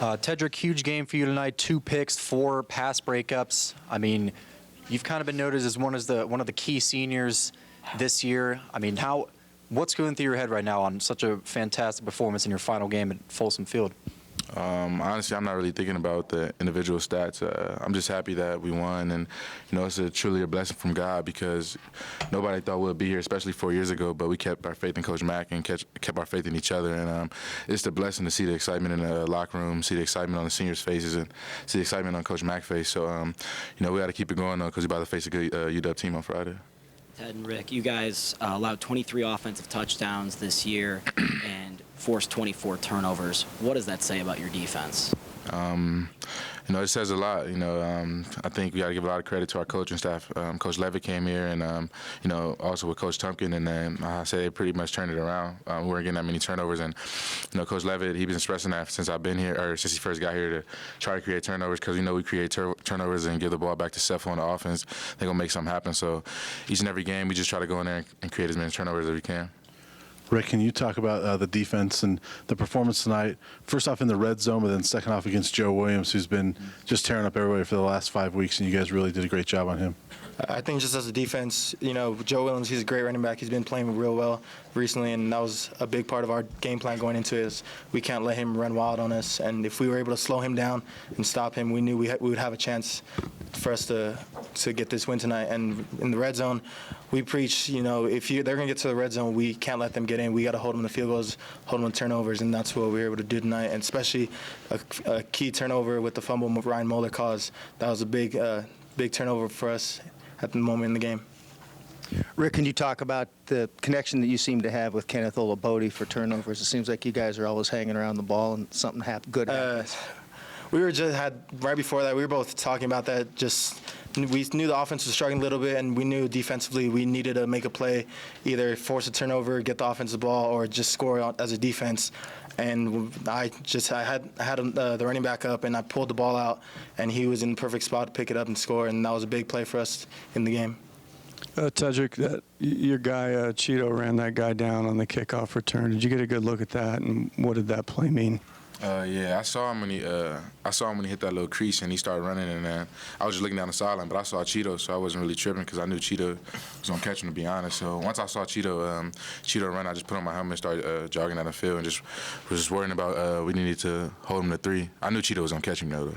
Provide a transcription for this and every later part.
Tedric, huge game for you tonight. 2 picks, 4 pass breakups. I mean, you've kind of been noticed as one of the key seniors this year. I mean, what's going through your head right now on such a fantastic performance in your final game at Folsom Field? Honestly, I'm not really thinking about the individual stats. I'm just happy that we won, and it's truly a blessing from God because nobody thought we'd be here, especially 4 years ago. But we kept our faith in Coach Mack and kept our faith in each other, and it's a blessing to see the excitement in the locker room, see the excitement on the seniors' faces, and see the excitement on Coach Mack's face. So, we got to keep it going though, because we're about to face a good UW team on Friday. Ted and Rick, you guys allowed 23 offensive touchdowns this year and forced 24 turnovers. What does that say about your defense? It says a lot. I think we got to give a lot of credit to our coaching staff. Coach Levitt came here, and also with Coach Thompson, and then I say they pretty much turned it around. We weren't getting that many turnovers, and Coach Levitt, he's been stressing that since I've been here, or since he first got here, to try to create turnovers, because we create turnovers and give the ball back to Cepho on the offense. They're gonna make something happen. So each and every game, we just try to go in there and create as many turnovers as we can. Rick, can you talk about the defense and the performance tonight? First off in the red zone, but then second off against Joe Williams, who's been just tearing up everybody for the last 5 weeks, and you guys really did a great job on him. I think just as a defense, Joe Williams, he's a great running back. He's been playing real well recently, and that was a big part of our game plan going into it. Is we can't let him run wild on us, and if we were able to slow him down and stop him, we knew we would have a chance for us to get this win tonight. And in the red zone, we preach, if they're going to get to the red zone, we can't let them get in. We got to hold them to field goals, hold them to turnovers, and that's what we were able to do tonight. And especially a key turnover with the fumble Ryan Moeller caused. That was a big turnover for us at the moment in the game. Rick, can you talk about the connection that you seem to have with Kenneth Olabode for turnovers? It seems like you guys are always hanging around the ball and something good happens. We were right before that, we were both talking about that. We knew the offense was struggling a little bit, and we knew defensively we needed to make a play, either force a turnover, get the offensive ball, or just score as a defense. And I had the running back up, and I pulled the ball out, and he was in the perfect spot to pick it up and score, and that was a big play for us in the game. Tedric, your guy Cheeto ran that guy down on the kickoff return. Did you get a good look at that, and what did that play mean? Yeah, I saw him when he hit that little crease and he started running, and I was just looking down the sideline, but I saw Cheeto, so I wasn't really tripping because I knew Cheeto was gonna catch him, to be honest. So once I saw Cheeto run, I just put on my helmet and started jogging down the field, and was just worrying about we needed to hold him to 3. I knew Cheeto was gonna catch him though.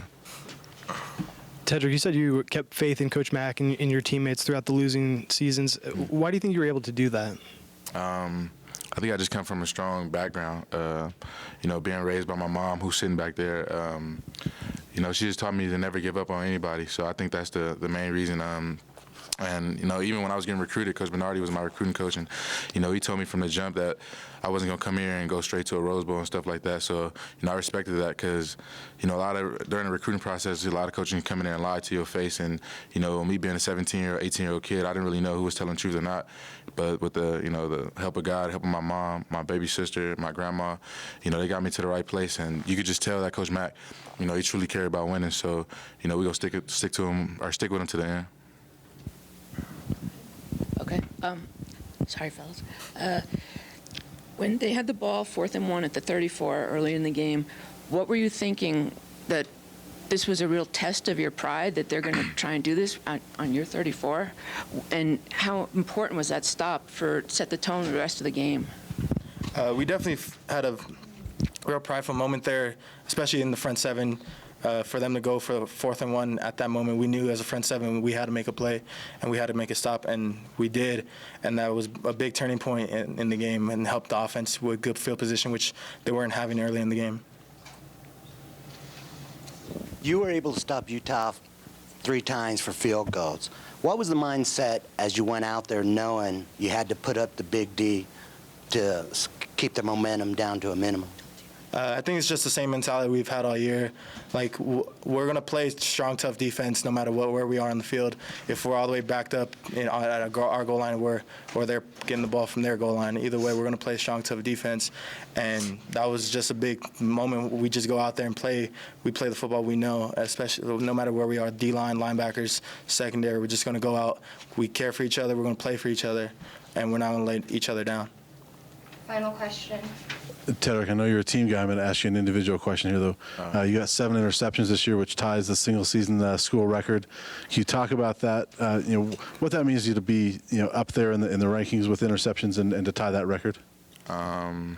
Tedric, you said you kept faith in Coach Mack and in your teammates throughout the losing seasons. Why do you think you were able to do that? I think I just come from a strong background, being raised by my mom, who's sitting back there. She just taught me to never give up on anybody. So I think that's the main reason. And even when I was getting recruited, Coach Bernardi was my recruiting coach, and he told me from the jump that I wasn't gonna come here and go straight to a Rose Bowl and stuff like that. So I respected that, because during the recruiting process, a lot of coaches can come in there and lie to your face. And me being a 17-year-old, 18-year-old kid, I didn't really know who was telling the truth or not. But with the help of God, helping my mom, my baby sister, my grandma, they got me to the right place. And you could just tell that Coach Mack, he truly cared about winning. So we gonna stick with him to the end. Okay. Sorry, fellas. When they had the ball 4th and 1 at the 34 early in the game, what were you thinking, that this was a real test of your pride, that they're going to try and do this on your 34? And how important was that stop for set the tone for the rest of the game? We definitely had a real prideful moment there, especially in the front 7. For them to go for 4th and 1 at that moment, we knew as a front 7 we had to make a play and we had to make a stop, and we did. And that was a big turning point in the game and helped the offense with good field position, which they weren't having early in the game. You were able to stop Utah 3 times for field goals. What was the mindset as you went out there knowing you had to put up the big D to keep the momentum down to a minimum? I think it's just the same mentality we've had all year. Like, we're going to play strong, tough defense no matter where we are on the field. If we're all the way backed up at our goal line or they're getting the ball from their goal line, either way, we're going to play strong, tough defense. And that was just a big moment. We just go out there and play. We play the football we know, especially no matter where we are, D-line, linebackers, secondary. We're just going to go out. We care for each other. We're going to play for each other, and we're not going to let each other down. Final question. Tedric, I know you're a team guy. I'm going to ask you an individual question here, though. You got 7 interceptions this year, which ties the single-season school record. Can you talk about that? What that means to you to be, up there in the rankings with interceptions and to tie that record. I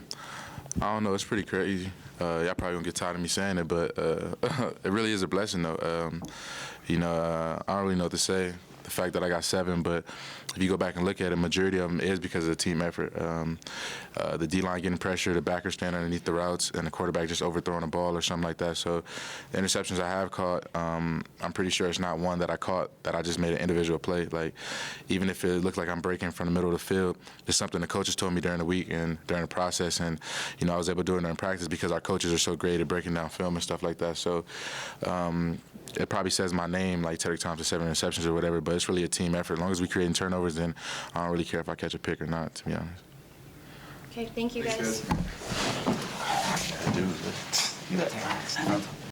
don't know. It's pretty crazy. Y'all probably gonna get tired of me saying it, but it really is a blessing, though. I don't really know what to say. The fact that I got 7, but if you go back and look at it, majority of them is because of the team effort. The D-line getting pressure, the backers standing underneath the routes, and the quarterback just overthrowing a ball or something like that. So the interceptions I have caught, I'm pretty sure it's not one that I caught that I just made an individual play. Like, even if it looked like I'm breaking from the middle of the field, it's something the coaches told me during the week and during the process. And, I was able to do it during practice because our coaches are so great at breaking down film and stuff like that. So it probably says my name, like Tedric Thompson, 7 interceptions or whatever, but it's really a team effort. As long as we create turnovers, then I don't really care if I catch a pick or not, to be honest. Okay, thank you guys.